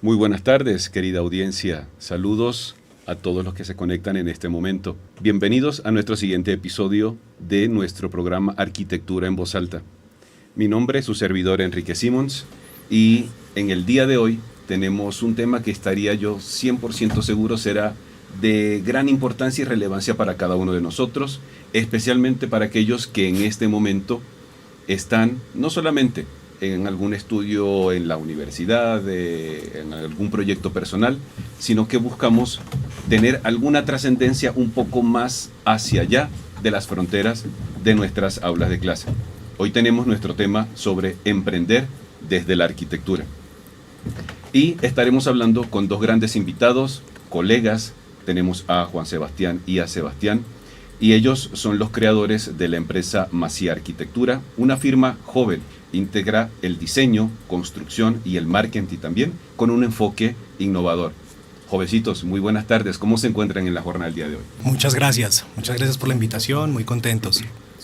Muy buenas tardes, querida audiencia. Saludos a todos los que se conectan en este momento. Bienvenidos a nuestro siguiente episodio de nuestro programa Arquitectura en Voz Alta. Mi nombre es su servidor Enrique Simons y en el día de hoy tenemos un tema que estaría yo 100% seguro será de gran importancia y relevancia para cada uno de nosotros, especialmente para aquellos que en este momento están no solamente en algún estudio en la universidad, en algún proyecto personal, sino que buscamos tener alguna trascendencia un poco más hacia allá de las fronteras de nuestras aulas de clase. Hoy tenemos nuestro tema sobre emprender desde la arquitectura. Y estaremos hablando con dos grandes invitados, colegas. Tenemos a Juan Sebastián y a Sebastián, y ellos son los creadores de la empresa Macía Arquitectura, una firma joven, integra el diseño, construcción y el marketing también, con un enfoque innovador. Jovencitos, muy buenas tardes. ¿Cómo se encuentran en la jornada del día de hoy? Muchas gracias por la invitación, muy contentos.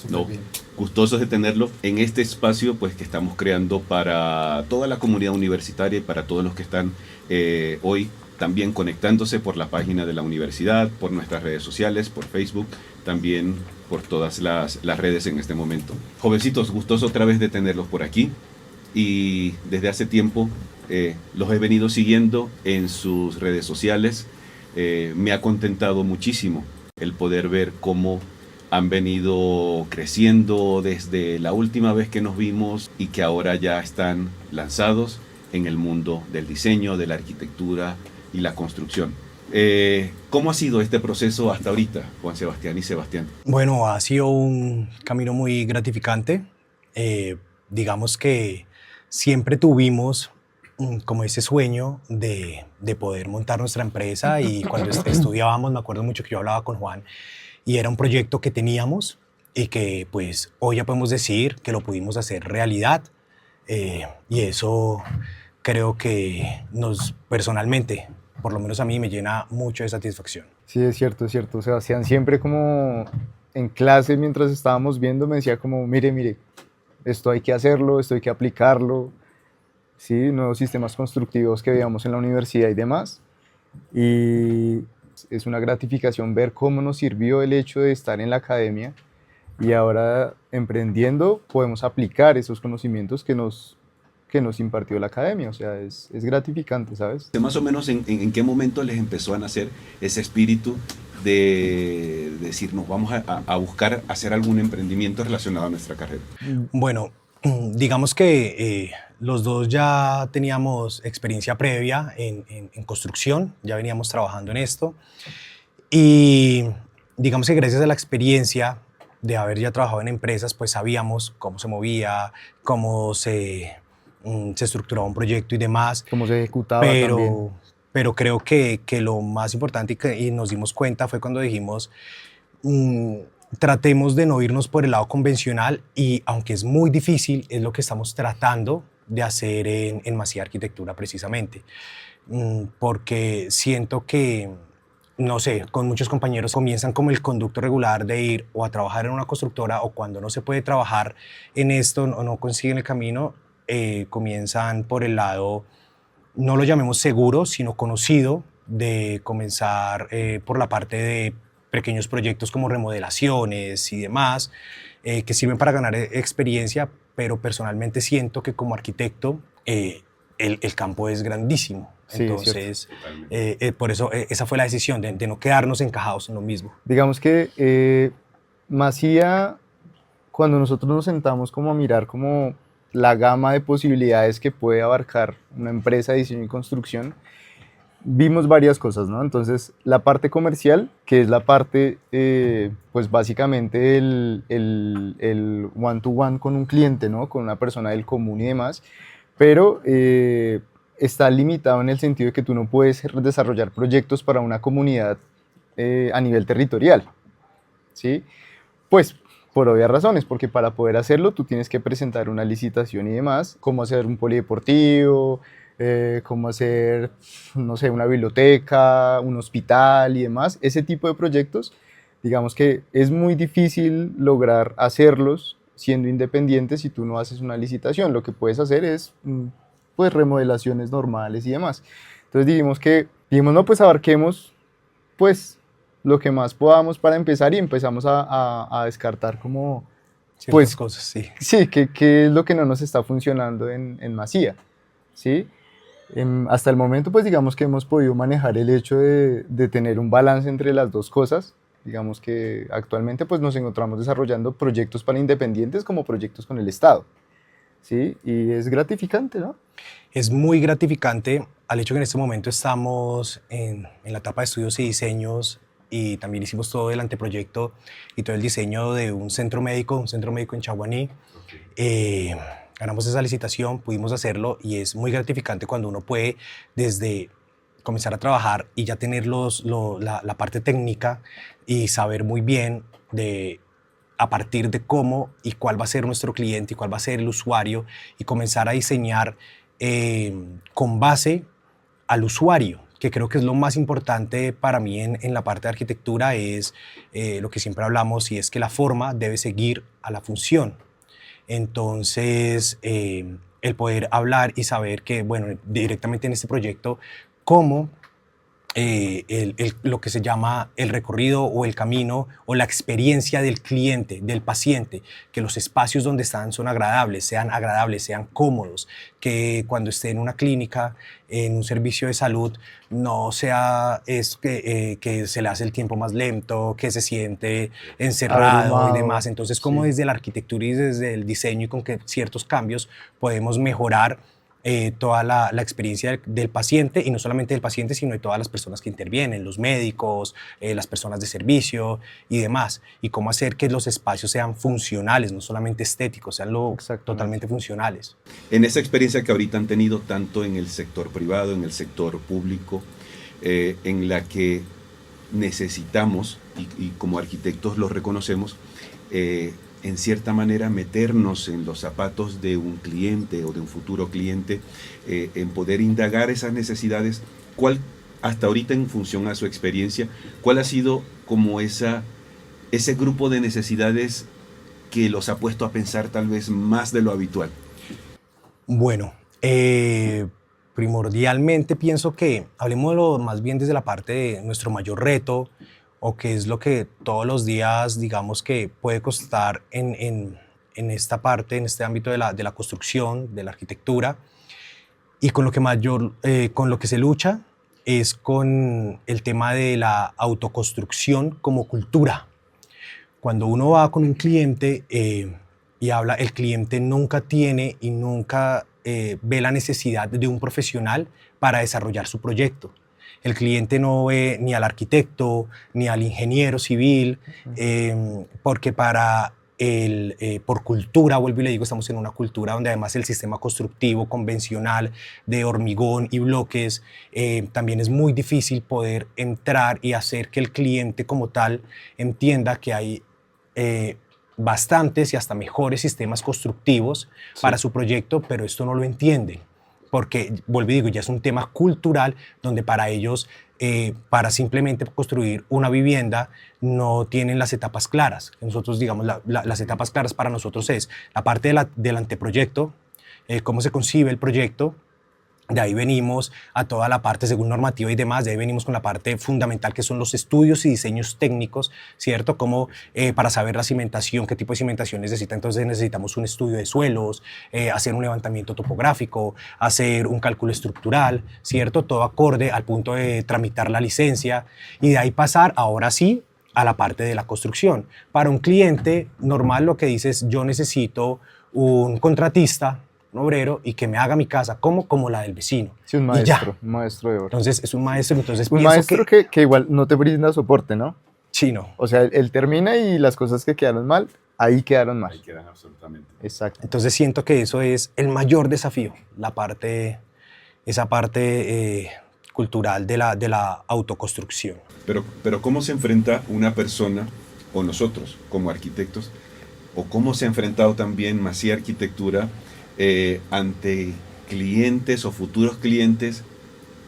No, gustosos de tenerlo en este espacio pues que estamos creando para toda la comunidad universitaria y para todos los que están hoy también conectándose por la página de la universidad, por nuestras redes sociales, por Facebook, también por todas las redes en este momento. Jovencitos, gustoso otra vez de tenerlos por aquí y desde hace tiempo los he venido siguiendo en sus redes sociales. Me ha contentado muchísimo el poder ver cómo han venido creciendo desde la última vez que nos vimos y que ahora ya están lanzados en el mundo del diseño, de la arquitectura y la construcción. ¿Cómo ha sido este proceso hasta ahorita, Juan Sebastián y Sebastián? Bueno, ha sido un camino muy gratificante. Digamos que siempre tuvimos como ese sueño de poder montar nuestra empresa y cuando estudiábamos, me acuerdo mucho que yo hablaba con Juan y era un proyecto que teníamos y que pues hoy ya podemos decir que lo pudimos hacer realidad y eso creo que personalmente, por lo menos a mí, me llena mucho de satisfacción. Sí, es cierto, es cierto. Sebastián siempre como en clase mientras estábamos viendo me decía como, mire, esto hay que hacerlo, esto hay que aplicarlo, ¿sí? Nuevos sistemas constructivos que veíamos en la universidad y demás. Y es una gratificación ver cómo nos sirvió el hecho de estar en la academia y ahora emprendiendo podemos aplicar esos conocimientos que nos impartió la academia, o sea, es gratificante, ¿sabes? Más o menos en qué momento les empezó a nacer ese espíritu de decir, nos vamos a buscar hacer algún emprendimiento relacionado a nuestra carrera. Bueno, digamos que los dos ya teníamos experiencia previa en construcción, ya veníamos trabajando en esto y digamos que gracias a la experiencia de haber ya trabajado en empresas, pues sabíamos cómo se movía, cómo se estructuraba un proyecto y demás. Cómo se ejecutaba también. Pero creo que lo más importante y nos dimos cuenta fue cuando dijimos, tratemos de no irnos por el lado convencional y aunque es muy difícil, es lo que estamos tratando de hacer en Macía Arquitectura precisamente. Porque siento que, no sé, con muchos compañeros comienzan como el conducto regular de ir o a trabajar en una constructora o cuando no se puede trabajar en esto o no consiguen el camino, comienzan por el lado, no lo llamemos seguro, sino conocido, de comenzar por la parte de pequeños proyectos como remodelaciones y demás, que sirven para ganar experiencia, pero personalmente siento que como arquitecto el campo es grandísimo. Sí, entonces, por eso esa fue la decisión de no quedarnos encajados en lo mismo. Digamos que Macía, cuando nosotros nos sentamos como a mirar como la gama de posibilidades que puede abarcar una empresa de diseño y construcción, vimos varias cosas, ¿no? Entonces, la parte comercial, que es la parte, pues básicamente el one-to-one con un cliente, ¿no? Con una persona del común y demás, pero está limitado en el sentido de que tú no puedes desarrollar proyectos para una comunidad a nivel territorial, ¿sí? Pues por obvias razones, porque para poder hacerlo tú tienes que presentar una licitación y demás, cómo hacer un polideportivo, cómo hacer, no sé, una biblioteca, un hospital y demás. Ese tipo de proyectos, digamos que es muy difícil lograr hacerlos siendo independiente si tú no haces una licitación. Lo que puedes hacer es pues remodelaciones normales y demás. Entonces dijimos, no, pues abarquemos pues lo que más podamos para empezar y empezamos a descartar como, Ciertas pues, cosas, sí. sí, qué es lo que no nos está funcionando en Masía, ¿sí? Hasta el momento, pues digamos que hemos podido manejar el hecho de tener un balance entre las dos cosas. Digamos que actualmente pues nos encontramos desarrollando proyectos para independientes como proyectos con el Estado, ¿sí? Y es gratificante, ¿no? Es muy gratificante al hecho que en este momento estamos en la etapa de estudios y diseños y también hicimos todo el anteproyecto y todo el diseño de un centro médico en Chaguaní. Ganamos esa licitación, pudimos hacerlo y es muy gratificante cuando uno puede desde comenzar a trabajar y ya tener la parte técnica y saber muy bien a partir de cómo y cuál va a ser nuestro cliente y cuál va a ser el usuario y comenzar a diseñar con base al usuario, que creo que es lo más importante para mí en la parte de arquitectura, es lo que siempre hablamos y es que la forma debe seguir a la función. Entonces, el poder hablar y saber que, bueno, directamente en este proyecto, cómo lo que se llama el recorrido o el camino o la experiencia del cliente, del paciente, que los espacios donde están son agradables, sean cómodos, que cuando esté en una clínica, en un servicio de salud, no sea que se le hace el tiempo más lento, que se siente encerrado Abrumado, y demás. Entonces, como sí. desde la arquitectura y desde el diseño y con que ciertos cambios podemos mejorar toda la experiencia del paciente, y no solamente del paciente, sino de todas las personas que intervienen, los médicos, las personas de servicio y demás, y cómo hacer que los espacios sean funcionales, no solamente estéticos, sean totalmente funcionales. En esa experiencia que ahorita han tenido tanto en el sector privado, en el sector público, en la que necesitamos, y como arquitectos lo reconocemos, en cierta manera meternos en los zapatos de un cliente o de un futuro cliente, en poder indagar esas necesidades. ¿Cuál, hasta ahorita en función a su experiencia, cuál ha sido como ese grupo de necesidades que los ha puesto a pensar tal vez más de lo habitual? Bueno, primordialmente pienso que hablemos más bien desde la parte de nuestro mayor reto, o qué es lo que todos los días, digamos, que puede costar en esta parte, en este ámbito de la construcción, de la arquitectura, y con lo que se lucha es con el tema de la autoconstrucción como cultura. Cuando uno va con un cliente y habla, el cliente nunca tiene y nunca ve la necesidad de un profesional para desarrollar su proyecto. El cliente no ve ni al arquitecto ni al ingeniero civil, porque por cultura, vuelvo y le digo, estamos en una cultura donde además el sistema constructivo convencional de hormigón y bloques, también es muy difícil poder entrar y hacer que el cliente como tal entienda que hay bastantes y hasta mejores sistemas constructivos para su proyecto, pero esto no lo entienden. Porque, vuelvo y digo, ya es un tema cultural donde para ellos, para simplemente construir una vivienda, no tienen las etapas claras. Nosotros, digamos, las etapas claras para nosotros es la parte del anteproyecto, cómo se concibe el proyecto. De ahí venimos a toda la parte según normativa y demás, de ahí venimos con la parte fundamental que son los estudios y diseños técnicos, ¿cierto? Como para saber la cimentación, qué tipo de cimentación necesita, entonces necesitamos un estudio de suelos, hacer un levantamiento topográfico, hacer un cálculo estructural, ¿cierto? Todo acorde al punto de tramitar la licencia y de ahí pasar ahora sí a la parte de la construcción. Para un cliente normal lo que dice es yo necesito un contratista, un obrero, y que me haga mi casa como la del vecino. Sí, un maestro de obra. Entonces es un maestro, entonces un pienso maestro que igual no te brinda soporte, ¿no? Sí, no. O sea, él termina y las cosas que quedaron mal, ahí quedaron mal. Ahí quedan absolutamente. Exacto. Entonces siento que eso es el mayor desafío, esa parte cultural de la autoconstrucción. Pero ¿cómo se enfrenta una persona, o nosotros como arquitectos, o cómo se ha enfrentado también Masía Arquitectura ante clientes o futuros clientes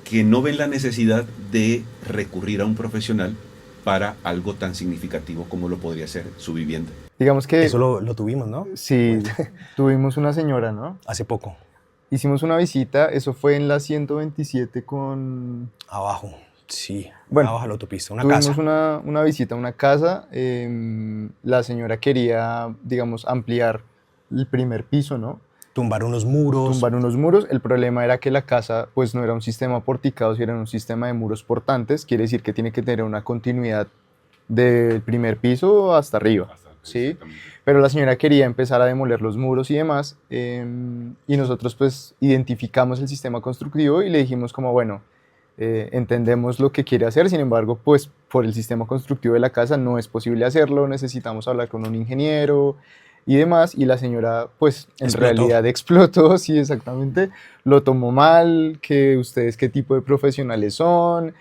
que no ven la necesidad de recurrir a un profesional para algo tan significativo como lo podría ser su vivienda? Digamos que... Eso lo tuvimos, ¿no? Sí, tuvimos una señora, ¿no? Hace poco. hicimos una visita, eso fue en la 127 con... Abajo, sí, Bueno, abajo a la autopista, una tuvimos casa. una visita a una casa, la señora quería, digamos, ampliar el primer piso, ¿no? Tumbar unos muros. Tumbar unos muros. El problema era que la casa pues no era un sistema porticado, sino era un sistema de muros portantes, quiere decir que tiene que tener una continuidad del primer piso hasta arriba, ¿sí? Exactamente. Pero la señora quería empezar a demoler los muros y demás, y nosotros pues identificamos el sistema constructivo y le dijimos como, bueno, entendemos lo que quiere hacer, sin embargo, pues por el sistema constructivo de la casa no es posible hacerlo, necesitamos hablar con un ingeniero y demás, y la señora pues en Explotó. realidad explotó, sí, exactamente, lo tomó mal, que ustedes qué tipo de profesionales son,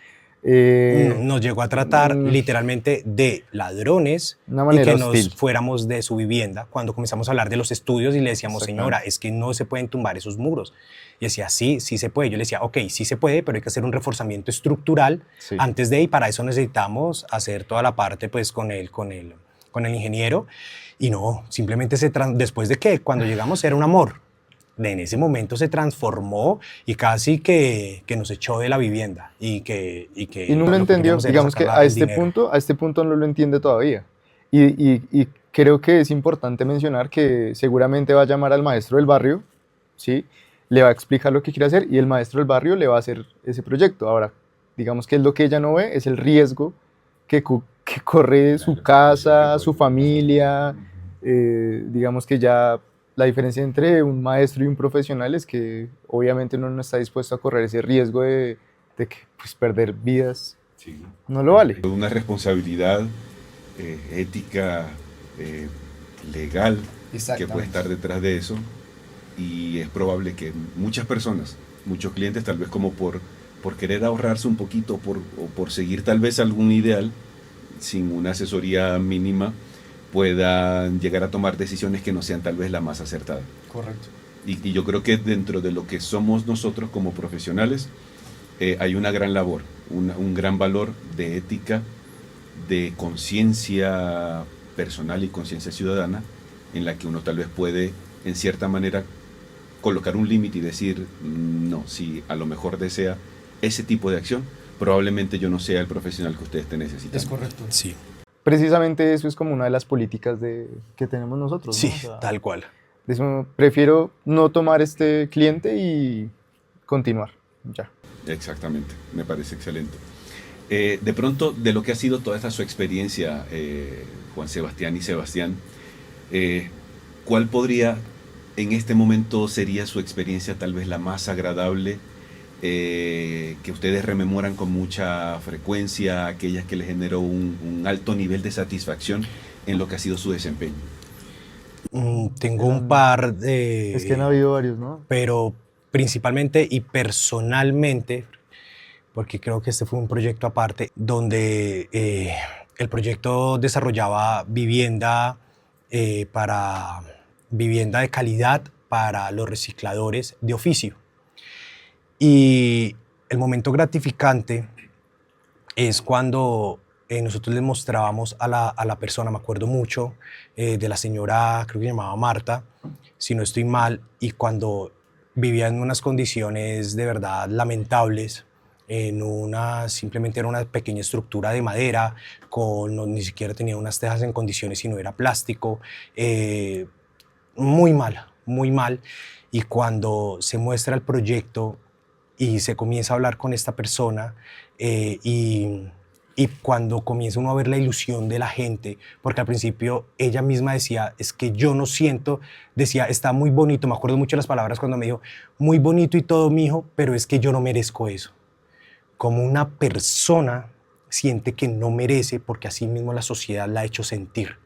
Nos llegó a tratar mm, literalmente de ladrones una y manera que nos hostil. fuéramos de su vivienda cuando comenzamos a hablar de los estudios y le decíamos, señora, Exactamente. es que no se pueden tumbar esos muros. Y decía, sí, sí se puede. Yo le decía, ok, sí se puede, pero hay que hacer un reforzamiento estructural Sí. antes de, y para eso necesitamos hacer toda la parte pues con el ingeniero. Y no, simplemente después de que cuando llegamos era un amor. En ese momento se transformó y casi que nos echó de la vivienda y que Y no lo lo que entendió, queríamos era digamos que sacar el dinero. a este punto no lo entiende todavía. Y creo que es importante mencionar que seguramente va a llamar al maestro del barrio, ¿sí? Le va a explicar lo que quiere hacer y el maestro del barrio le va a hacer ese proyecto. Ahora, digamos que es lo que ella no ve, es el riesgo que corre su casa, su familia, digamos que ya la diferencia entre un maestro y un profesional es que obviamente uno no está dispuesto a correr ese riesgo de que pues, perder vidas Sí. no lo vale. Una responsabilidad ética, eh, legal, que puede estar detrás de eso, y es probable que muchas personas, muchos clientes, tal vez como por querer ahorrarse un poquito o por seguir tal vez algún ideal, sin una asesoría mínima, puedan llegar a tomar decisiones que no sean tal vez la más acertada. Correcto. Y yo creo que dentro de lo que somos nosotros como profesionales, hay una gran labor, un gran valor de ética, de conciencia personal y conciencia ciudadana, en la que uno tal vez puede, en cierta manera, colocar un límite y decir, no, si a lo mejor desea ese tipo de acción, probablemente yo no sea el profesional que ustedes estén necesitando. correcto. Sí, Precisamente eso es como una de las políticas que tenemos nosotros, ¿no? sí, O sea, tal cual. eso, prefiero no tomar este cliente y continuar, ya. Exactamente, me parece excelente. De pronto, de lo que ha sido toda esta su experiencia, Juan Sebastián y Sebastián, ¿cuál podría, en este momento, sería su experiencia tal vez la más agradable, que ustedes rememoran con mucha frecuencia, aquellas que les generó un alto nivel de satisfacción en lo que ha sido su desempeño? Tengo un par de... Es que han habido varios, ¿no? Pero principalmente y personalmente, porque creo que este fue un proyecto aparte, donde el proyecto desarrollaba para vivienda de calidad para los recicladores de oficio. Y el momento gratificante es cuando nosotros les mostrábamos a la persona, me acuerdo mucho de la señora, creo que se llamaba Marta, si no estoy mal, y cuando vivía en unas condiciones de verdad lamentables, simplemente era una pequeña estructura de madera, ni siquiera tenía unas tejas en condiciones, sino era plástico, muy mal, muy mal. Y cuando se muestra el proyecto y se comienza a hablar con esta persona, y cuando comienza uno a ver la ilusión de la gente, porque al principio ella misma decía, es que yo no siento, decía, está muy bonito, me acuerdo mucho de las palabras cuando me dijo, muy bonito y todo, mijo, pero es que yo no merezco eso. Como una persona siente que no merece porque así mismo la sociedad la ha hecho sentir.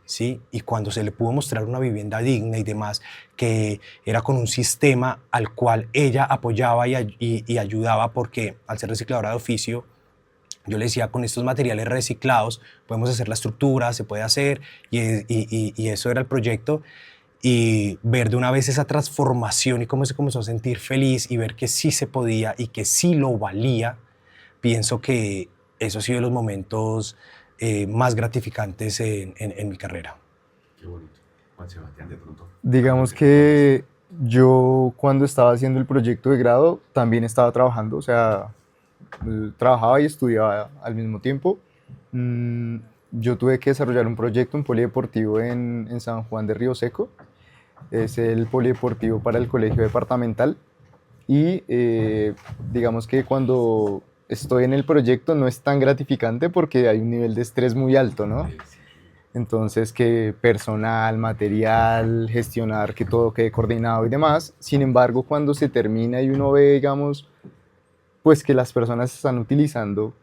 ¿Sí? Y cuando se le pudo mostrar una vivienda digna y demás, que era con un sistema al cual ella apoyaba y ayudaba, porque al ser recicladora de oficio, yo le decía, con estos materiales reciclados podemos hacer la estructura, se puede hacer, y eso era el proyecto. Y ver de una vez esa transformación y cómo se comenzó a sentir feliz y ver que sí se podía y que sí lo valía, pienso que eso ha sido de los momentos más gratificantes en mi carrera. Qué bonito. Juan Sebastián, de pronto. Digamos que Yo cuando estaba haciendo el proyecto de grado también estaba trabajando, o sea, trabajaba y estudiaba al mismo tiempo. Mm, yo tuve que desarrollar un proyecto, un polideportivo en San Juan de Río Seco. Es el polideportivo para el colegio departamental. Y digamos que cuando estoy en el proyecto no es tan gratificante porque hay un nivel de estrés muy alto, ¿no? Entonces, que personal, material, gestionar que todo quede coordinado y demás. Sin embargo, cuando se termina y uno ve, digamos, pues que las personas están utilizando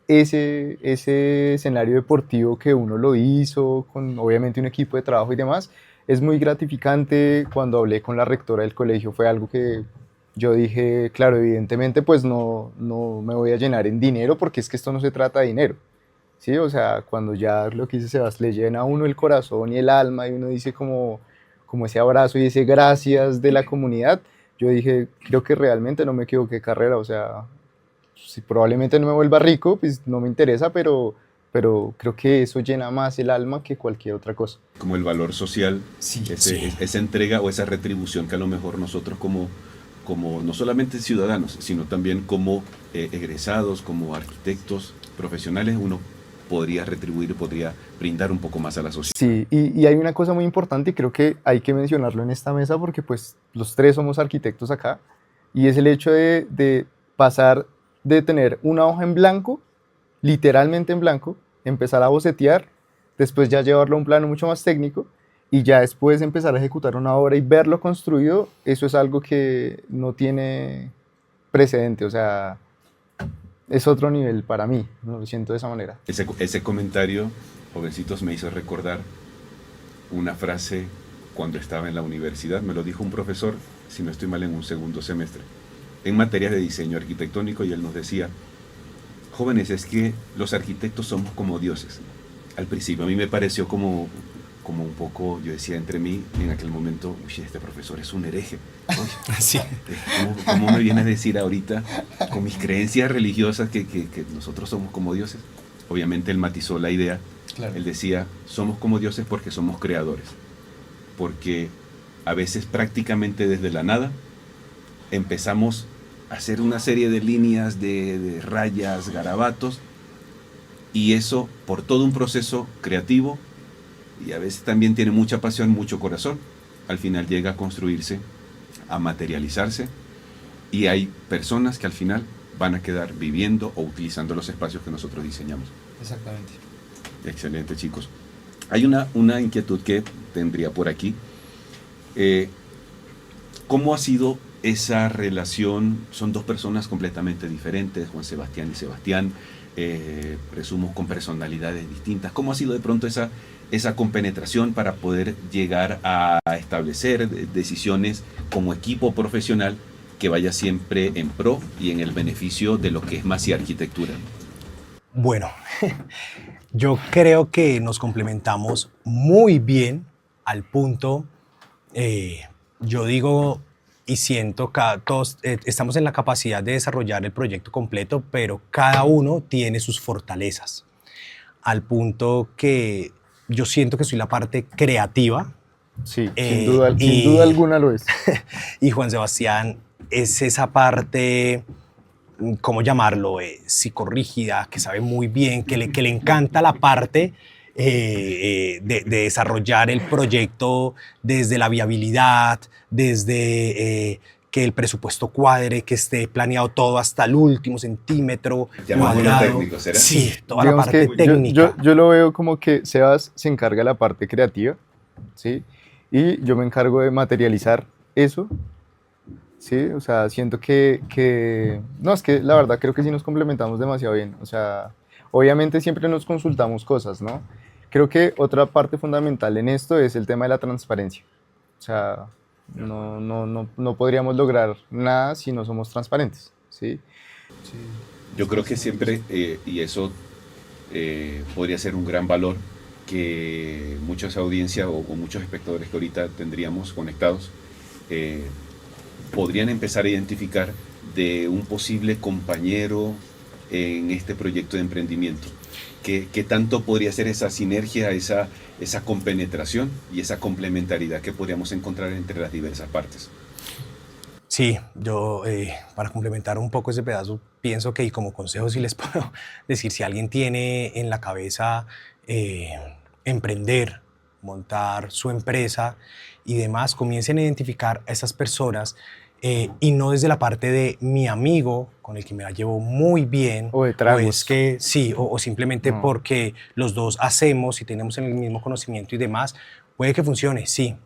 ese escenario deportivo que uno lo hizo, con obviamente un equipo de trabajo y demás, es muy gratificante. Cuando hablé con la rectora del colegio fue algo que yo dije, claro, evidentemente pues no me voy a llenar en dinero porque es que esto no se trata de dinero. Sí, o sea, cuando ya lo que dice Sebas, le llena a uno el corazón y el alma y uno dice como ese abrazo y ese gracias de la comunidad, yo dije, creo que realmente no me equivoqué de carrera, o sea, si probablemente no me vuelva rico, pues no me interesa, pero creo que eso llena más el alma que cualquier otra cosa. Como el valor social, Sí, sí. esa entrega o esa retribución que a lo mejor nosotros como no solamente ciudadanos, sino también como egresados, como arquitectos profesionales, uno podría retribuir, podría brindar un poco más a la sociedad. Sí, y hay una cosa muy importante y creo que hay que mencionarlo en esta mesa porque pues los tres somos arquitectos acá y es el hecho de pasar de tener una hoja en blanco, literalmente en blanco, empezar a bocetear, después ya llevarlo a un plano mucho más técnico y ya después empezar a ejecutar una obra y verlo construido, eso es algo que no tiene precedente, o sea, es otro nivel para mí, ¿no? Lo siento de esa manera. Ese comentario, jovencitos, me hizo recordar una frase cuando estaba en la universidad. Me lo dijo un profesor, si no estoy mal, en un segundo semestre, en materias de diseño arquitectónico, y él nos decía: jóvenes, es que los arquitectos somos como dioses. Al principio a mí me pareció como un poco, yo decía entre mí en aquel momento, uy, este profesor es un hereje. Uy, Sí. ¿cómo me viene a decir ahorita, con mis creencias religiosas, que nosotros somos como dioses? Obviamente él matizó la idea. Claro. Él decía, somos como dioses porque somos creadores. Porque a veces prácticamente desde la nada empezamos a hacer una serie de líneas, de rayas, garabatos, y eso por todo un proceso creativo, y a veces también tiene mucha pasión, mucho corazón, al final llega a construirse, a materializarse, y hay personas que al final van a quedar viviendo o utilizando los espacios que nosotros diseñamos. Exactamente. Excelente, chicos. Hay una inquietud que tendría por aquí. ¿Cómo ha sido esa relación? Son dos personas completamente diferentes, Juan Sebastián y Sebastián, presumo con personalidades distintas. ¿Cómo ha sido de pronto esa compenetración para poder llegar a establecer decisiones como equipo profesional que vaya siempre en pro y en el beneficio de lo que es Masia Arquitectura? Bueno, yo creo que nos complementamos muy bien al punto, yo digo y siento que todos estamos en la capacidad de desarrollar el proyecto completo, pero cada uno tiene sus fortalezas, al punto que yo siento que soy la parte creativa Sí, eh, sin duda y, alguna lo es. y Juan Sebastián es esa parte, ¿cómo llamarlo? Psicorrígida, que sabe muy bien, que le encanta la parte de desarrollar el proyecto desde la viabilidad, desde que el presupuesto cuadre, que esté planeado todo hasta el último centímetro Llamémoslo cuadrado. técnico, ¿será? Sí, toda la Digamos parte que técnica. yo lo veo como que Sebas se encarga de la parte creativa, ¿sí? Y yo me encargo de materializar eso, ¿sí? O sea, siento no, es que la verdad creo que sí nos complementamos demasiado bien. O sea, obviamente siempre nos consultamos cosas, ¿no? Creo que otra parte fundamental en esto es el tema de la transparencia. O sea, no podríamos lograr nada si no somos transparentes, ¿sí? Yo creo que siempre, y eso podría ser un gran valor, que muchas audiencias o muchos espectadores que ahorita tendríamos conectados eh, podrían empezar a identificar de un posible compañero en este proyecto de emprendimiento. ¿Qué tanto podría ser esa sinergia, esa compenetración y esa complementariedad que podríamos encontrar entre las diversas partes? Sí, yo para complementar un poco ese pedazo, pienso que y como consejo sí les puedo decir, si alguien tiene en la cabeza eh, emprender, montar su empresa y demás, comiencen a identificar a esas personas y no desde la parte de mi amigo con el que me la llevo muy bien, O de o es tragos. que sí, o simplemente No. porque los dos hacemos y tenemos el mismo conocimiento y demás, puede que funcione, sí,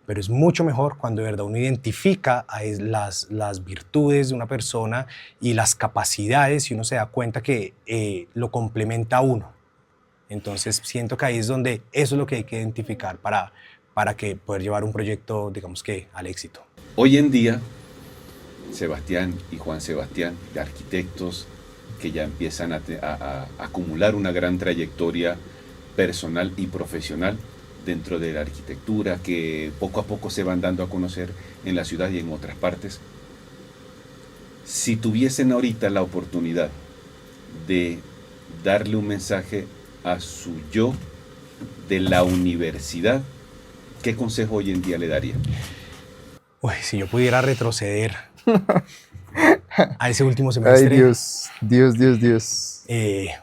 pero es mucho mejor cuando de verdad uno identifica las virtudes de una persona y las capacidades y uno se da cuenta que lo complementa a uno. Entonces siento que ahí es donde eso es lo que hay que identificar para que poder llevar un proyecto, digamos que, al éxito. Hoy en día, Sebastián y Juan Sebastián, de arquitectos que ya empiezan a acumular una gran trayectoria personal y profesional dentro de la arquitectura, que poco a poco se van dando a conocer en la ciudad y en otras partes. Si tuviesen ahorita la oportunidad de darle un mensaje a su yo de la universidad, ¿qué consejo hoy en día le daría? Uy, si yo pudiera retroceder a ese último Ay, semestre, Dios, Dios, Dios, Dios.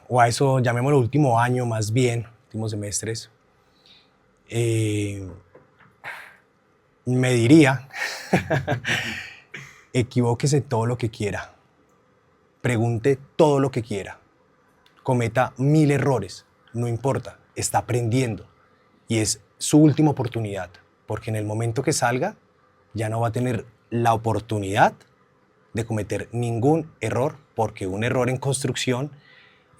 o a eso, llamémoslo último año más bien, últimos semestres, me diría, equivóquese todo lo que quiera, pregunte todo lo que quiera, cometa 1000 errores, no importa, está aprendiendo y es su última oportunidad, porque en el momento que salga ya no va a tener la oportunidad de cometer ningún error, porque un error en construcción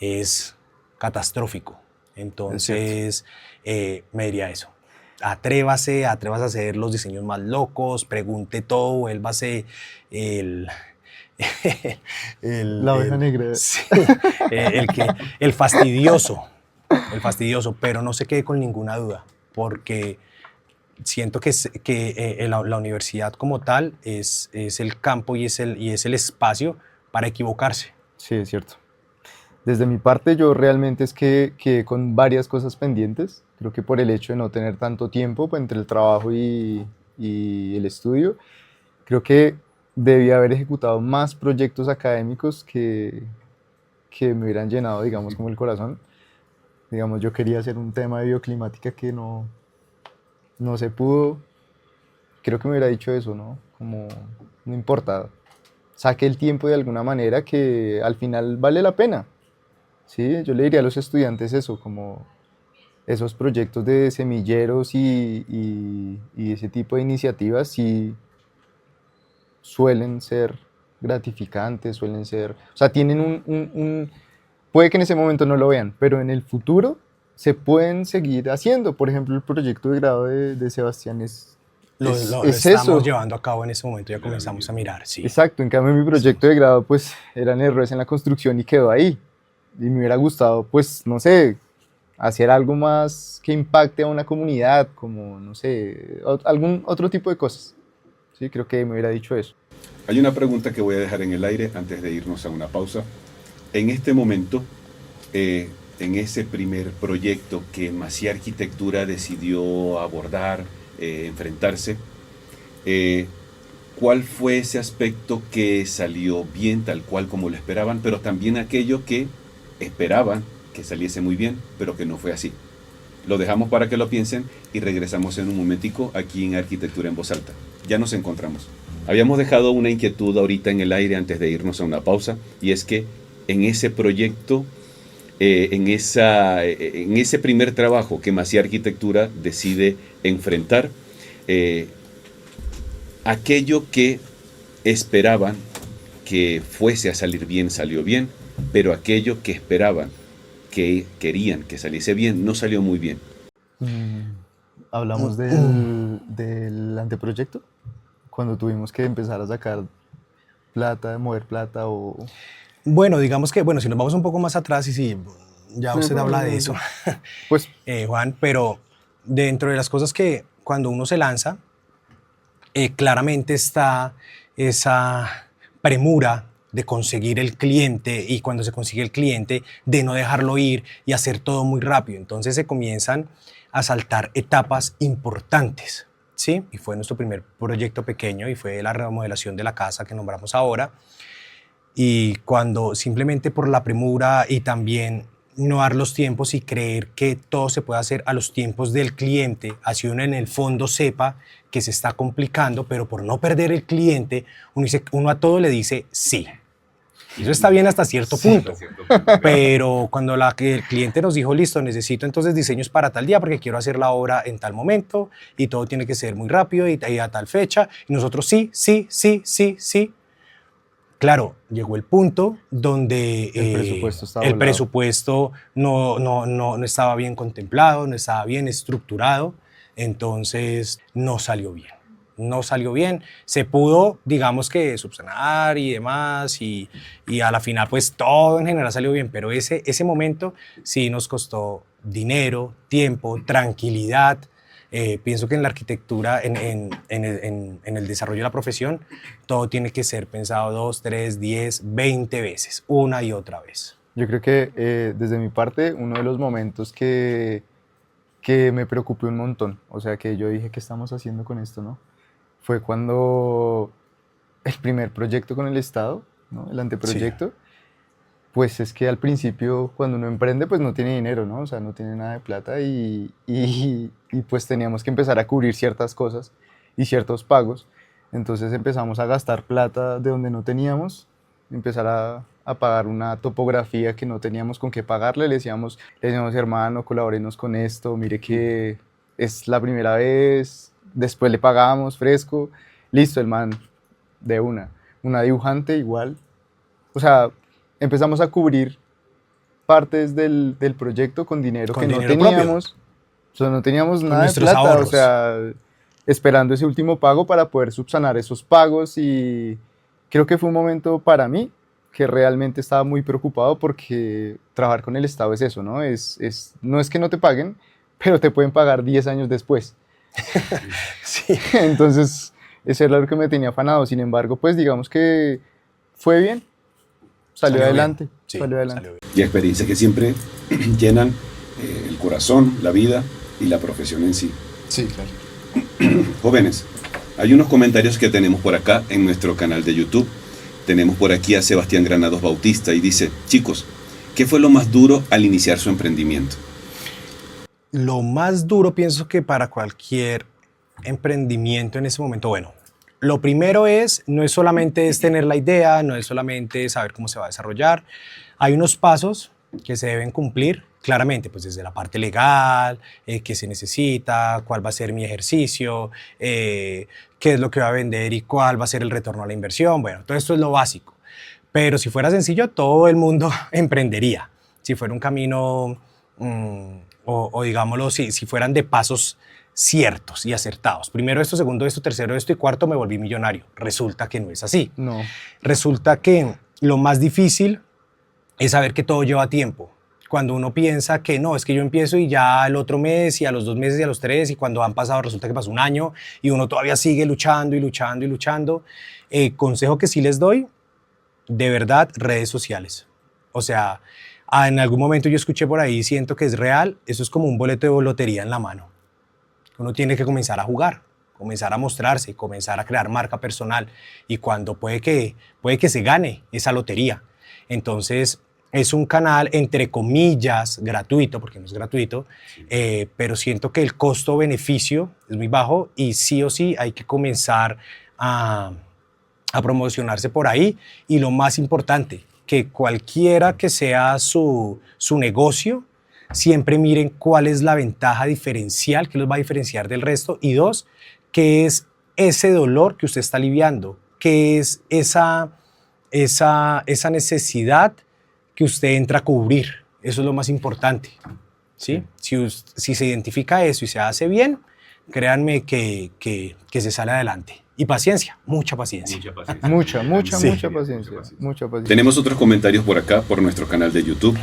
es catastrófico. Entonces, me diría eso. Atrévase a hacer los diseños más locos, pregunte todo, vuélvase el, La oveja negra. sí, el fastidioso, pero no se quede con ninguna duda, porque siento que la universidad como tal es el campo y es el espacio para equivocarse. Sí, es cierto. Desde mi parte, yo realmente es que con varias cosas pendientes. Creo que por el hecho de no tener tanto tiempo pues, entre el trabajo y el estudio, creo que debí haber ejecutado más proyectos académicos que me hubieran llenado, digamos, como el corazón. Digamos, yo quería hacer un tema de bioclimática que no se pudo. Creo que me hubiera dicho eso, ¿no? Como, no importa, saque el tiempo de alguna manera que al final vale la pena. Sí, yo le diría a los estudiantes eso, como esos proyectos de semilleros y ese tipo de iniciativas sí suelen ser gratificantes, suelen ser, o sea, tienen puede que en ese momento no lo vean, pero en el futuro se pueden seguir haciendo. Por ejemplo, el proyecto de grado de Sebastián Lo es estamos eso. llevando a cabo en ese momento, ya comenzamos a mirar, sí. Exacto, en cambio mi proyecto de grado pues eran errores en la construcción y quedó ahí. Y me hubiera gustado pues, no sé, hacer algo más que impacte a una comunidad, como, no sé, algún otro tipo de cosas. Sí, creo que me hubiera dicho eso. Hay una pregunta que voy a dejar en el aire antes de irnos a una pausa. En este momento, en ese primer proyecto que Maciá Arquitectura decidió abordar, enfrentarse, ¿cuál fue ese aspecto que salió bien, tal cual como lo esperaban, pero también aquello que esperaban que saliese muy bien, pero que no fue así? Lo dejamos para que lo piensen y regresamos en un momentico aquí en Arquitectura en Voz Alta. Ya nos encontramos. Habíamos dejado una inquietud ahorita en el aire antes de irnos a una pausa, y es que en ese proyecto, en ese primer trabajo que Maciá Arquitectura decide enfrentar, aquello que esperaban que fuese a salir bien, salió bien, pero aquello que esperaban, que querían que saliese bien, no salió muy bien. Hablamos del anteproyecto, cuando tuvimos que empezar a sacar plata, mover plata o... Bueno, digamos que, bueno, si nos vamos un poco más atrás y si ya Sí, usted habla de eso, Pues Juan, pero dentro de las cosas que cuando uno se lanza, claramente está esa premura de conseguir el cliente y cuando se consigue el cliente de no dejarlo ir y hacer todo muy rápido. Entonces se comienzan a saltar etapas importantes. ¿sí? Y fue nuestro primer proyecto pequeño y fue la remodelación de la casa que nombramos ahora. Y cuando simplemente por la premura y también no dar los tiempos y creer que todo se puede hacer a los tiempos del cliente, así uno en el fondo sepa que se está complicando, pero por no perder el cliente, uno a todo le dice sí. Y eso está bien hasta cierto punto, pero cuando el cliente nos dijo, listo, necesito entonces diseños para tal día porque quiero hacer la obra en tal momento y todo tiene que ser muy rápido y a tal fecha, y nosotros sí, sí, sí, sí, sí. Claro, llegó el punto donde el presupuesto no estaba bien contemplado, no estaba bien estructurado, entonces no salió bien. No salió bien, se pudo, digamos que subsanar y demás, y a la final pues todo en general salió bien, pero ese momento sí nos costó dinero, tiempo, tranquilidad. Pienso que en la arquitectura, en el desarrollo de la profesión, todo tiene que ser pensado 2, 3, 10, 20 veces, una y otra vez. Yo creo que desde mi parte, uno de los momentos que me preocupé un montón, o sea, que yo dije, ¿qué estamos haciendo con esto, no? Fue cuando el primer proyecto con el Estado, ¿no? El anteproyecto, sí. Pues es que al principio cuando uno emprende pues no tiene dinero, ¿no? O sea, no tiene nada de plata y pues teníamos que empezar a cubrir ciertas cosas y ciertos pagos. Entonces empezamos a gastar plata de donde no teníamos, empezar a pagar una topografía que no teníamos con qué pagarle. Le decíamos, hermano, colabórenos con esto, mire que es la primera vez, después le pagamos fresco, listo, el man de una dibujante igual. O sea, empezamos a cubrir partes del proyecto con dinero que no teníamos. O sea, no teníamos nada de plata, ahorros. O sea, esperando ese último pago para poder subsanar esos pagos, y creo que fue un momento para mí que realmente estaba muy preocupado porque trabajar con el Estado es eso, ¿no? No es que no te paguen, pero te pueden pagar 10 años después. Sí. Entonces, eso era lo que me tenía afanado. Sin embargo, pues digamos que fue bien. Salió adelante. Sí, salió adelante. Y experiencias que siempre llenan el corazón, la vida y la profesión en sí. Sí, claro. Jóvenes, hay unos comentarios que tenemos por acá en nuestro canal de YouTube. Tenemos por aquí a Sebastián Granados Bautista y dice, chicos, ¿qué fue lo más duro al iniciar su emprendimiento? Lo más duro, pienso que para cualquier emprendimiento en ese momento, bueno, lo primero no es solamente tener la idea, no es solamente saber cómo se va a desarrollar. Hay unos pasos que se deben cumplir, claramente, pues desde la parte legal, qué se necesita, cuál va a ser mi ejercicio, qué es lo que va a vender y cuál va a ser el retorno a la inversión. Bueno, todo esto es lo básico. Pero si fuera sencillo, todo el mundo emprendería. Si fuera un camino, o digámoslo, si fueran de pasos ciertos y acertados. Primero esto, segundo esto, tercero esto y cuarto me volví millonario. Resulta que no es así. No. Resulta que lo más difícil es saber que todo lleva tiempo. Cuando uno piensa que no, es que yo empiezo y ya el otro mes y a los 2 meses y a los 3 y cuando han pasado resulta que pasó un año y uno todavía sigue luchando y luchando y luchando. Consejo que sí les doy, de verdad, redes sociales. O sea, en algún momento yo escuché por ahí, siento que es real, eso es como un boleto de lotería en la mano. Uno tiene que comenzar a jugar, comenzar a mostrarse, comenzar a crear marca personal y cuando puede que se gane esa lotería. Entonces es un canal entre comillas gratuito, porque no es gratuito, pero siento que el costo-beneficio es muy bajo y sí o sí hay que comenzar a promocionarse por ahí y lo más importante, que cualquiera que sea su negocio, siempre miren cuál es la ventaja diferencial que los va a diferenciar del resto y 2, qué es ese dolor que usted está aliviando, qué es esa necesidad que usted entra a cubrir. Eso es lo más importante, ¿sí? Si se identifica eso y se hace bien, créanme que se sale adelante. Y paciencia, mucha paciencia. Mucha paciencia. Tenemos otros comentarios por acá, por nuestro canal de YouTube.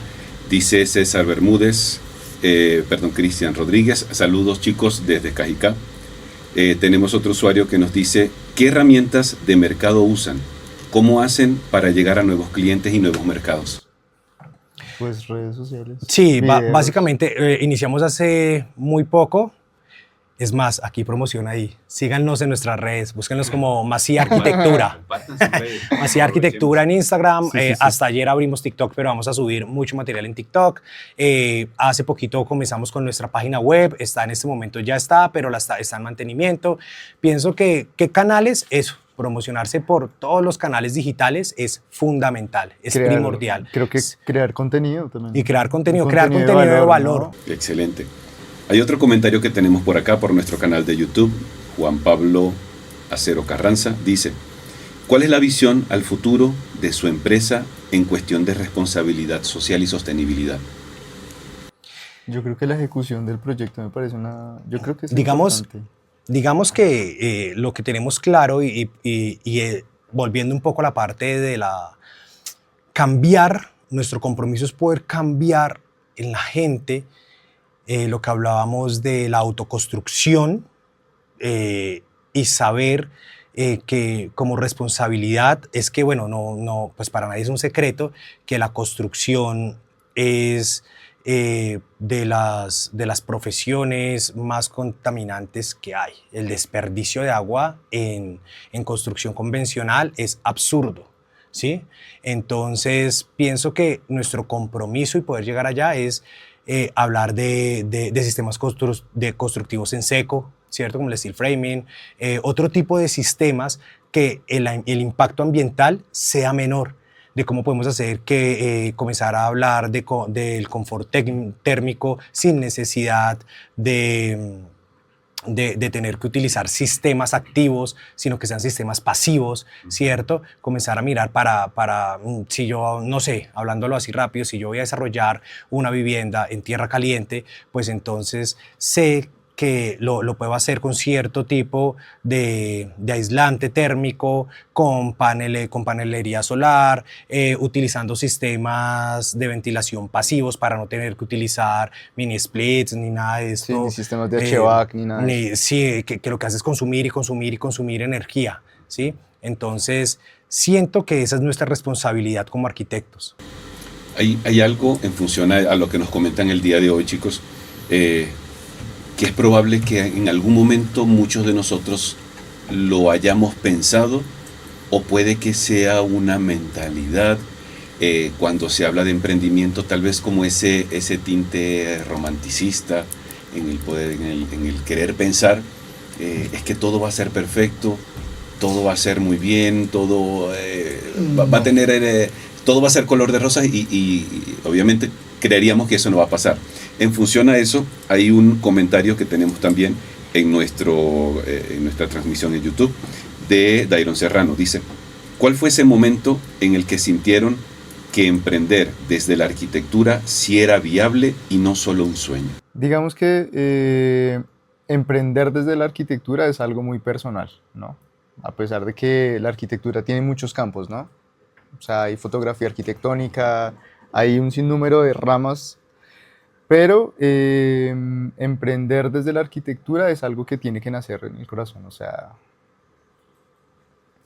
Dice César Bermúdez, Cristian Rodríguez, saludos chicos desde Cajicá. Tenemos otro usuario que nos dice, ¿qué herramientas de mercado usan? ¿Cómo hacen para llegar a nuevos clientes y nuevos mercados? Pues redes sociales. Sí, básicamente iniciamos hace muy poco Es más, aquí promociona ahí. Síganos en nuestras redes, búsquenos como Masía Arquitectura. Masía Arquitectura en Instagram. Sí, sí, sí. Hasta ayer abrimos TikTok, pero vamos a subir mucho material en TikTok. Hace poquito comenzamos con nuestra página web. Está en este momento, ya está, pero está en mantenimiento. Pienso que ¿qué canales? Eso, promocionarse por todos los canales digitales es fundamental, es primordial. Creo que crear contenido también. Y crear contenido Un de valor. ¿no? Excelente. Hay otro comentario que tenemos por acá, por nuestro canal de YouTube. Juan Pablo Acero Carranza dice: ¿cuál es la visión al futuro de su empresa en cuestión de responsabilidad social y sostenibilidad? Yo creo que la ejecución del proyecto me parece yo creo que es Digamos, importante. digamos que lo que tenemos claro volviendo un poco a la parte de cambiar, nuestro compromiso es poder cambiar en la gente lo que hablábamos de la autoconstrucción y saber que como responsabilidad es que, bueno, pues para nadie es un secreto que la construcción es de las profesiones más contaminantes que hay. El desperdicio de agua en construcción convencional es absurdo, ¿sí? Entonces, pienso que nuestro compromiso y poder llegar allá es hablar de sistemas constructivos en seco, ¿cierto? Como el steel framing, otro tipo de sistemas que el impacto ambiental sea menor, de cómo podemos hacer que comenzar a hablar del confort térmico sin necesidad de tener que utilizar sistemas activos, sino que sean sistemas pasivos, ¿cierto? Comenzar a mirar si yo, no sé, hablándolo así rápido, si yo voy a desarrollar una vivienda en tierra caliente, pues entonces sé que lo puedo hacer con cierto tipo de aislante térmico, con panelería solar, utilizando sistemas de ventilación pasivos para no tener que utilizar mini splits ni nada de esto. Sí, ni sistemas de HVAC ni nada. Sí, que lo que hace es consumir y consumir y consumir energía, ¿sí? Entonces, siento que esa es nuestra responsabilidad como arquitectos. Hay algo en función a lo que nos comentan el día de hoy, chicos, que es probable que en algún momento muchos de nosotros lo hayamos pensado, o puede que sea una mentalidad cuando se habla de emprendimiento, tal vez como ese tinte romanticista en el poder, en el querer pensar, es que todo va a ser perfecto, todo va a ser muy bien, todo va a tener, todo va a ser color de rosa y obviamente creeríamos que eso no va a pasar. En función a eso, hay un comentario que tenemos también en nuestra transmisión en YouTube de Dairon Serrano. Dice: ¿cuál fue ese momento en el que sintieron que emprender desde la arquitectura sí era viable y no solo un sueño? Digamos que emprender desde la arquitectura es algo muy personal, ¿no? A pesar de que la arquitectura tiene muchos campos, ¿no? O sea, hay fotografía arquitectónica, hay un sinnúmero de ramas, pero emprender desde la arquitectura es algo que tiene que nacer en el corazón. O sea,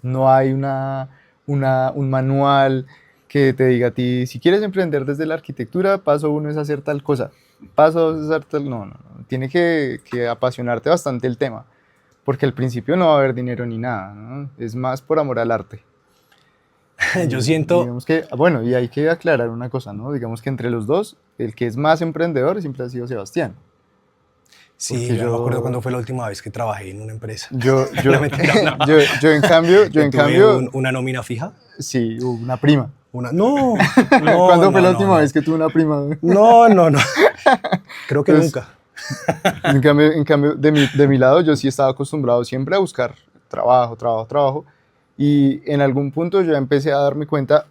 no hay un manual que te diga a ti: si quieres emprender desde la arquitectura, paso uno es hacer tal cosa, paso dos es hacer tal... No. Tiene que apasionarte bastante el tema, porque al principio no va a haber dinero ni nada, ¿no? Es más por amor al arte. Yo siento... Digamos que, bueno, y hay que aclarar una cosa, ¿no? Digamos que entre los dos, el que es más emprendedor siempre ha sido Sebastián. Sí, yo no me acuerdo cuándo fue la última vez que trabajé en una empresa. Yo en ¿Tuve cambio, una nómina fija? sí, una prima. No. ¿Cuándo fue la última vez que tuve una prima? No. Creo que Pues, nunca. En cambio de mi lado, yo sí estaba acostumbrado siempre a buscar trabajo. Y en algún punto yo empecé a darme cuenta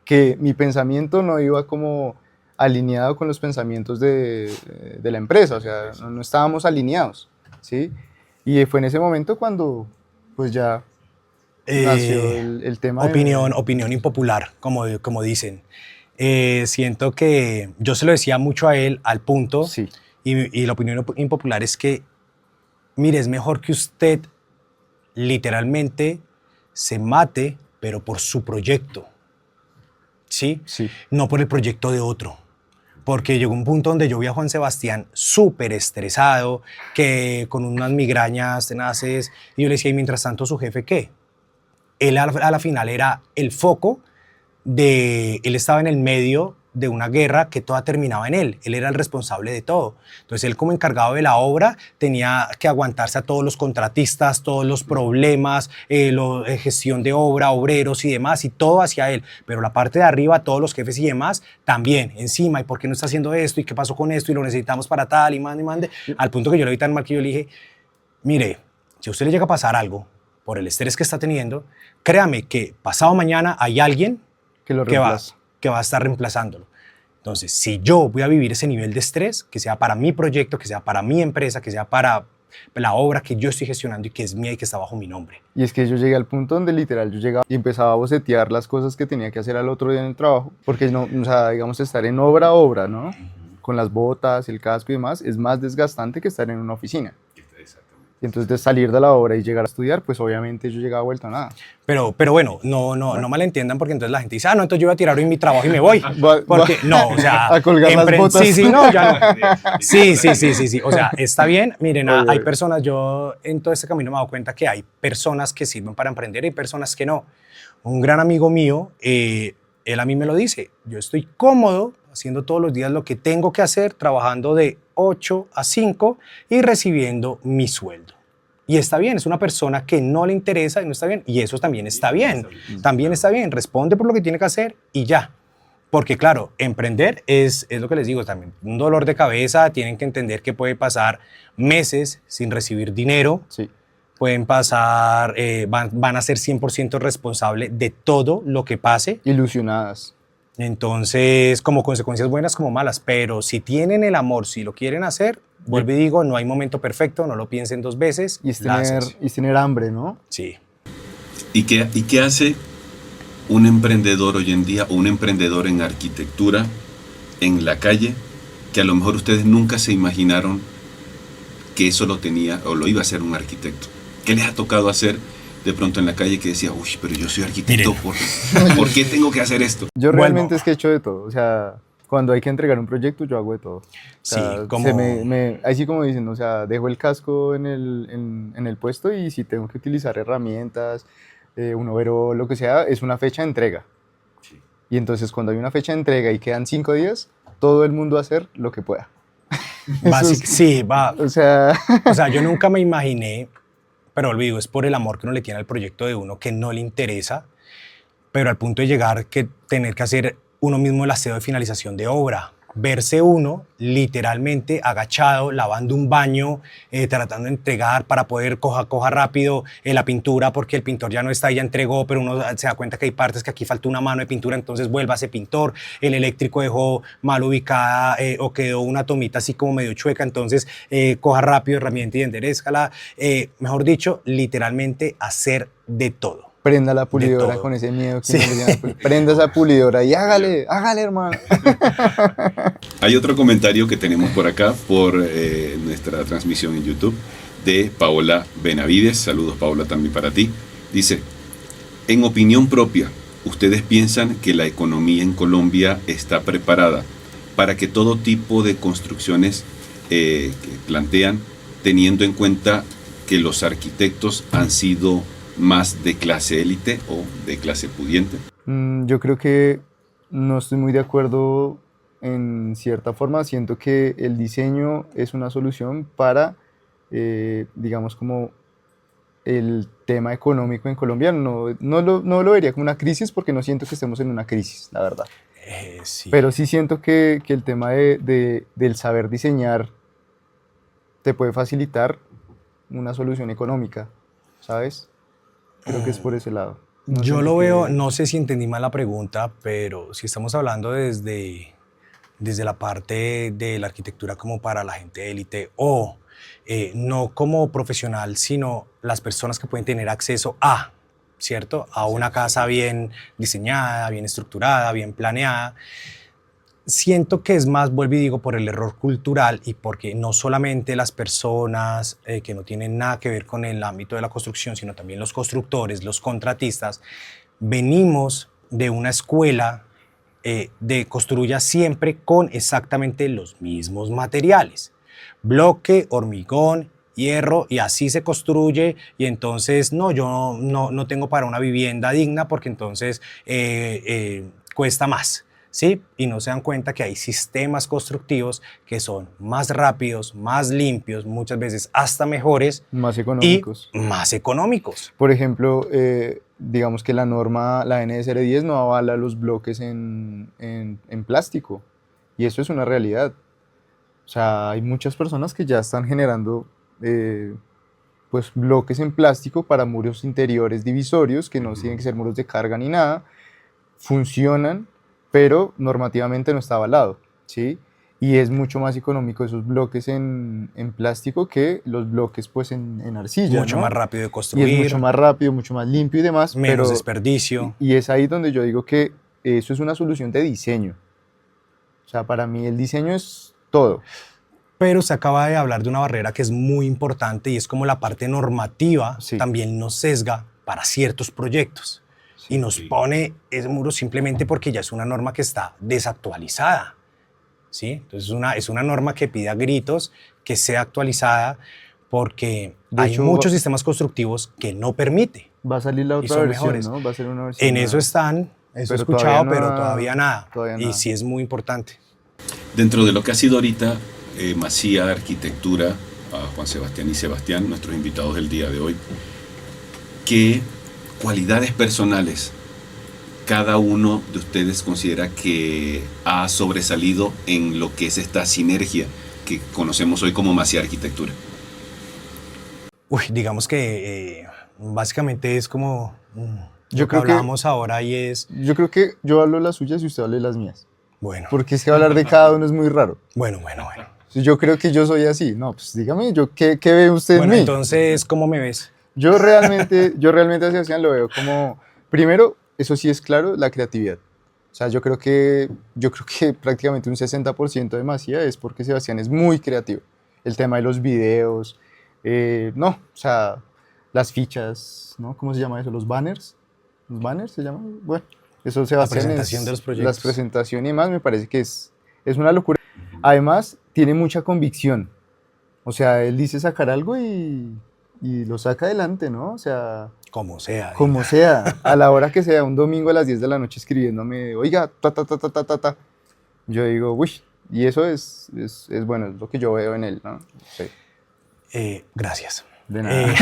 que mi pensamiento no iba como alineado con los pensamientos de la empresa, o sea, no estábamos alineados, ¿sí? Y fue en ese momento cuando pues ya nació el tema. Opinión impopular, como dicen. Siento que yo se lo decía mucho a él al punto, Sí. y la opinión impopular es que, mire, es mejor que usted literalmente se mate, pero por su proyecto, ¿sí? Sí. No por el proyecto de otro. porque llegó un punto donde yo vi a Juan Sebastián súper estresado, que con unas migrañas tenaces, y yo le decía, y mientras tanto, ¿su jefe qué? Él a la final era el foco él estaba en el medio de una guerra que toda terminaba en él era el responsable de todo. Entonces él como encargado de la obra tenía que aguantarse a todos los contratistas, todos los problemas, gestión de obra, obreros y demás, y todo hacia él. Pero la parte de arriba, todos los jefes y demás, también encima, ¿y por qué no está haciendo esto? ¿Y qué pasó con esto? Y lo necesitamos para tal, y mande. Al punto que yo le vi tan mal que yo le dije, mire, si a usted le llega a pasar algo por el estrés que está teniendo, créame que pasado mañana hay alguien Que lo que va reemplaza. a estar reemplazándolo. Entonces, si yo voy a vivir ese nivel de estrés, que sea para mi proyecto, que sea para mi empresa, que sea para la obra que yo estoy gestionando y que es mía y que está bajo mi nombre. Y es que yo llegué al punto donde literal yo llegaba y empezaba a bocetear las cosas que tenía que hacer al otro día en el trabajo, porque no, o sea, digamos, estar en obra a obra, ¿no? Con las botas, el casco y demás, es más desgastante que estar en una oficina. Y entonces de salir de la obra y llegar a estudiar, pues obviamente yo llegaba vuelta a nada. Pero bueno, no malentiendan, porque entonces la gente dice, no, entonces yo voy a tirar hoy mi trabajo y me voy. Porque, no, o sea... A colgar las botas. Sí, no, ya no. Sí. O sea, está bien. Miren, hay personas, yo en todo este camino me he dado cuenta que hay personas que sirven para emprender y personas que no. Un gran amigo mío, él a mí me lo dice, yo estoy cómodo haciendo todos los días lo que tengo que hacer, trabajando de 8 a 5 y recibiendo mi sueldo. Y está bien, es una persona que no le interesa y no está bien. Y eso también está bien. También está bien. Responde por lo que tiene que hacer y ya. Porque claro, emprender es lo que les digo también. Un dolor de cabeza. Tienen que entender que puede pasar meses sin recibir dinero. Sí. Pueden pasar, van a ser 100% responsable de todo lo que pase. Ilusionadas. Entonces, como consecuencias buenas como malas. Pero si tienen el amor, si lo quieren hacer, vuelvo y digo, no hay momento perfecto, no lo piensen dos veces. Y es tener hambre, ¿no? Sí. ¿Y qué hace un emprendedor hoy en día o un emprendedor en arquitectura en la calle que a lo mejor ustedes nunca se imaginaron que eso lo tenía o lo iba a hacer un arquitecto? ¿Qué les ha tocado hacer de pronto en la calle que decía, uy, pero yo soy arquitecto, ¿por qué tengo que hacer esto? Yo realmente es que he hecho de todo, o sea, cuando hay que entregar un proyecto yo hago de todo. O sea, Sí, como... así como dicen, o sea, dejo el casco en el puesto y si tengo que utilizar herramientas, un overol, lo que sea, es una fecha de entrega. Sí. Y entonces cuando hay una fecha de entrega y quedan 5 días, todo el mundo va a hacer lo que pueda. Sí, va. O sea, yo nunca me imaginé, pero olvido, es por el amor que uno le tiene al proyecto de uno que no le interesa, pero al punto de llegar que tener que hacer uno mismo el aseo de finalización de obra, verse uno literalmente agachado, lavando un baño, tratando de entregar para poder coja rápido la pintura porque el pintor ya no está, ya entregó, pero uno se da cuenta que hay partes que aquí falta una mano de pintura, entonces vuelva a ese pintor, el eléctrico dejó mal ubicada o quedó una tomita así como medio chueca, entonces coja rápido herramienta y enderezcala, mejor dicho, literalmente hacer de todo. prenda la pulidora con ese miedo. Que Sí. Prenda esa pulidora y hágale, hermano. Hay otro comentario que tenemos por acá, por nuestra transmisión en YouTube, de Paola Benavides. Saludos, Paola, también para ti. Dice, en opinión propia, ¿ustedes piensan que la economía en Colombia está preparada para que todo tipo de construcciones que plantean, teniendo en cuenta que los arquitectos han sido más de clase élite o de clase pudiente? Yo creo que no estoy muy de acuerdo en cierta forma. Siento que el diseño es una solución para, digamos, como el tema económico en Colombia. No lo vería como una crisis porque no siento que estemos en una crisis, la verdad. Sí. Pero sí siento que el tema del saber diseñar te puede facilitar una solución económica, ¿sabes? Creo que es por ese lado. No sé Yo si lo que- veo, no sé si entendí mal la pregunta, pero si estamos hablando desde la parte de la arquitectura como para la gente élite o no como profesional, sino las personas que pueden tener acceso a, ¿cierto? A una casa bien diseñada, bien estructurada, bien planeada. Siento que es más, vuelvo y digo, por el error cultural y porque no solamente las personas que no tienen nada que ver con el ámbito de la construcción, sino también los constructores, los contratistas, venimos de una escuela construya siempre con exactamente los mismos materiales. Bloque, hormigón, hierro, y así se construye, y entonces yo no tengo para una vivienda digna porque entonces cuesta más, ¿sí? Y no se dan cuenta que hay sistemas constructivos que son más rápidos, más limpios, muchas veces hasta mejores Más económicos. y más económicos. Por ejemplo, digamos que la norma, la NSR 10 no avala los bloques en plástico, y eso es una realidad. O sea, hay muchas personas que ya están generando pues bloques en plástico para muros interiores divisorios, que no tienen que ser muros de carga ni nada, funcionan, pero normativamente no está avalado, ¿sí? Y es mucho más económico esos bloques en plástico que los bloques pues en arcilla, Mucho ¿no? más rápido de Y construir, es mucho más rápido, mucho más limpio y demás, menos pero desperdicio. y es ahí donde yo digo que eso es una solución de diseño. O sea, para mí el diseño es todo. Pero se acaba de hablar de una barrera que es muy importante, y es como la parte normativa Sí. también nos sesga para ciertos proyectos y nos pone ese muro simplemente porque ya es una norma que está desactualizada, ¿sí? Entonces es una norma que pide a gritos que sea actualizada, porque De hay hecho, muchos sistemas constructivos que no permite. Va a salir la Y otra son versión, mejores. ¿no? Va a ser una versión En eso nueva. están, eso he Pero escuchado, todavía no pero ha- todavía nada. todavía Y nada. sí es muy importante. Dentro de lo que ha sido ahorita Masía Arquitectura, a Juan Sebastián y Sebastián, nuestros invitados del día de hoy, ¿qué cualidades personales cada uno de ustedes considera que ha sobresalido en lo que es esta sinergia que conocemos hoy como Masía Arquitectura? Digamos que básicamente es como Yo lo que creo que- hablábamos ahora, y es, Yo creo que yo hablo las suyas y usted hable las mías. bueno, Porque es que hablar de cada uno es muy raro. bueno. Yo creo que yo soy así. No, pues dígame, ¿qué ve usted Bueno, en mí? entonces, ¿cómo me ves? Yo realmente a Sebastián lo veo como, primero, eso sí es claro, la creatividad. O sea, yo creo que prácticamente un 60% de Masía es porque Sebastián es muy creativo. El tema de los videos, no, o sea, las fichas, ¿no? ¿Cómo se llama eso? ¿Los banners? ¿Los banners se llaman? Bueno, eso Sebastián presentación de los proyectos. Las presentaciones y demás me parece que es una locura. Además, tiene mucha convicción. O sea, él dice sacar algo y lo saca adelante, ¿no? O sea, Como sea. como sea, a la hora que sea, un domingo a las 10 de la noche escribiéndome, oiga, ta. Yo digo, uy, y eso es bueno, es lo que yo veo en él, ¿no? Sí, Gracias. de nada.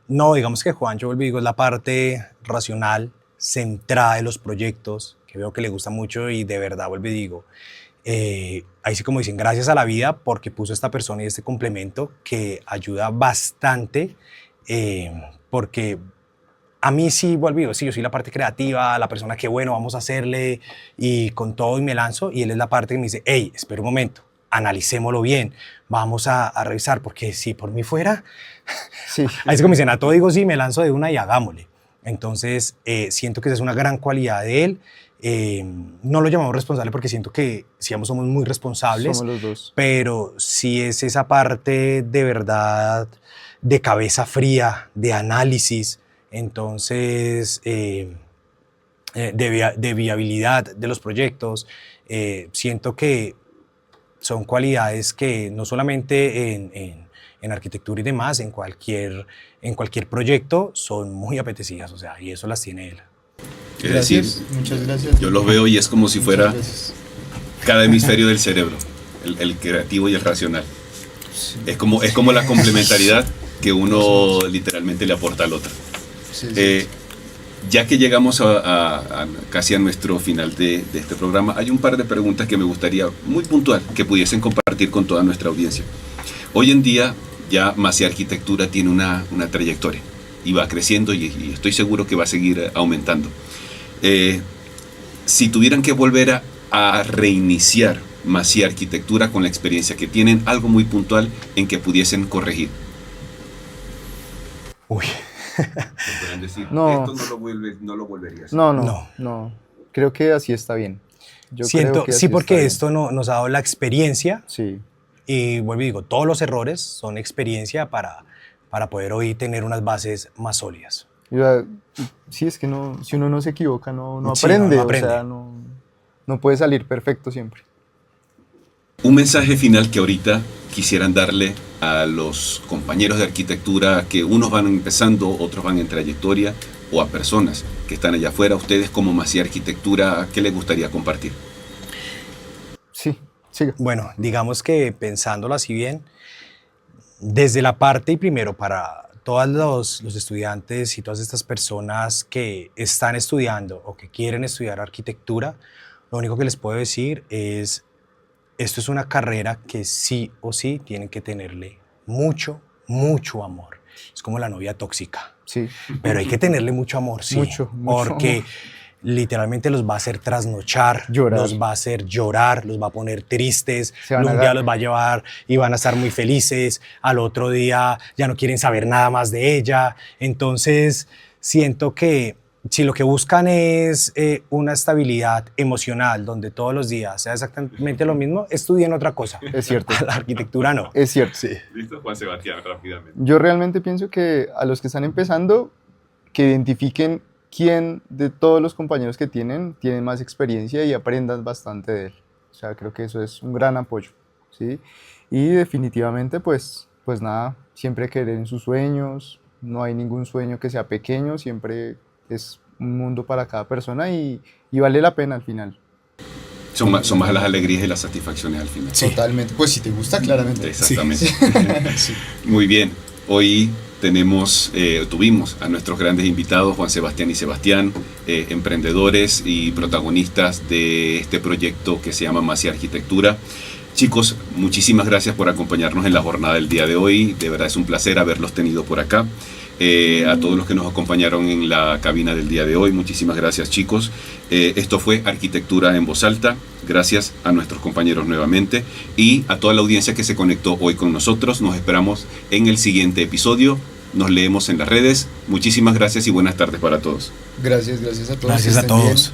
No, digamos que Juancho, vuelvo y digo, es la parte racional, centrada de los proyectos, que veo que le gusta mucho, y de verdad, vuelvo y digo, ahí sí, como dicen, gracias a la vida porque puso esta persona y este complemento que ayuda bastante, porque a mí sí, vuelvo y digo, sí, yo soy la parte creativa, la persona que, bueno, vamos a hacerle y con todo, y me lanzo, y él es la parte que me dice, hey, espera un momento, analicémoslo bien, vamos a revisar, porque si por mí fuera, Sí, ahí es como dicen, a todo digo sí, me lanzo de una y hagámosle. Entonces, siento que esa es una gran cualidad de él. No lo llamamos responsable porque siento que sí, ambos somos muy responsables, somos los dos. pero sí es esa parte de verdad, de cabeza fría, de análisis, entonces de viabilidad de los proyectos. Siento que son cualidades que no solamente en arquitectura y demás, en cualquier proyecto son muy apetecidas, o sea, y eso las tiene él. Es decir, Muchas gracias. yo los veo y es como si fuera Muchas gracias. cada hemisferio del cerebro, el creativo y el racional. Es como la complementariedad que uno literalmente le aporta al otro. Ya que llegamos casi a nuestro final de este programa, hay un par de preguntas que me gustaría, muy puntual, que pudiesen compartir con toda nuestra audiencia. Hoy en día ya Masía Arquitectura tiene una trayectoria y va creciendo, y estoy seguro que va a seguir aumentando. Si tuvieran que volver a reiniciar Masía Arquitectura con la experiencia que tienen, algo muy puntual en que pudiesen corregir. Uy, Podrían decir, No. esto no lo volvería a hacer. No. Creo que así está bien. Yo creo siento, que sí, así porque está bien. esto nos ha dado la experiencia, Sí, y vuelvo y digo, todos los errores son experiencia para poder hoy tener unas bases más sólidas. Ya, sí, es que no, si uno no se equivoca, no Sí, aprende, no aprende. o sea, no puede salir perfecto siempre. Un mensaje final que ahorita quisieran darle a los compañeros de arquitectura, que unos van empezando, otros van en trayectoria, o a personas que están allá afuera, ustedes como Maciá Arquitectura, ¿qué les gustaría compartir? Sí, siga. Bueno, digamos que pensándolo así bien, desde la parte y primero para todos los estudiantes y todas estas personas que están estudiando o que quieren estudiar arquitectura, lo único que les puedo decir es, esto es una carrera que sí o sí tienen que tenerle mucho, mucho amor. Es como la novia tóxica, Sí, pero hay que tenerle mucho amor, sí, Mucho, mucho porque amor. literalmente los va a hacer trasnochar, Llorar. los va a hacer llorar, los va a poner tristes, Se van a un día dar- los va a llevar y van a estar muy felices, al otro día ya no quieren saber nada más de ella. Entonces siento que si lo que buscan es una estabilidad emocional donde todos los días sea exactamente lo mismo, estudien otra cosa. Es cierto. La arquitectura no. Es cierto. Sí. Listo, Juan Sebastián, rápidamente. Yo realmente pienso que a los que están empezando, que identifiquen quién de todos los compañeros que tienen más experiencia y aprendan bastante de él. O sea, creo que eso es un gran apoyo, ¿sí? Y definitivamente, pues nada, siempre creer en sus sueños, no hay ningún sueño que sea pequeño, siempre es un mundo para cada persona y vale la pena al final. Son más las alegrías y las satisfacciones al final. Sí. Totalmente, pues si te gusta, claramente. Exactamente. Sí. Muy bien, hoy tuvimos a nuestros grandes invitados, Juan Sebastián y Sebastián, emprendedores y protagonistas de este proyecto que se llama Maciá Arquitectura. Chicos, muchísimas gracias por acompañarnos en la jornada del día de hoy. De verdad es un placer haberlos tenido por acá. A todos los que nos acompañaron en la cabina del día de hoy, muchísimas gracias, chicos. Esto fue Arquitectura en Voz Alta. Gracias a nuestros compañeros nuevamente y a toda la audiencia que se conectó hoy con nosotros. Nos esperamos en el siguiente episodio. Nos leemos en las redes. Muchísimas gracias y buenas tardes para todos. Gracias a todos. Gracias que a estén bien. todos.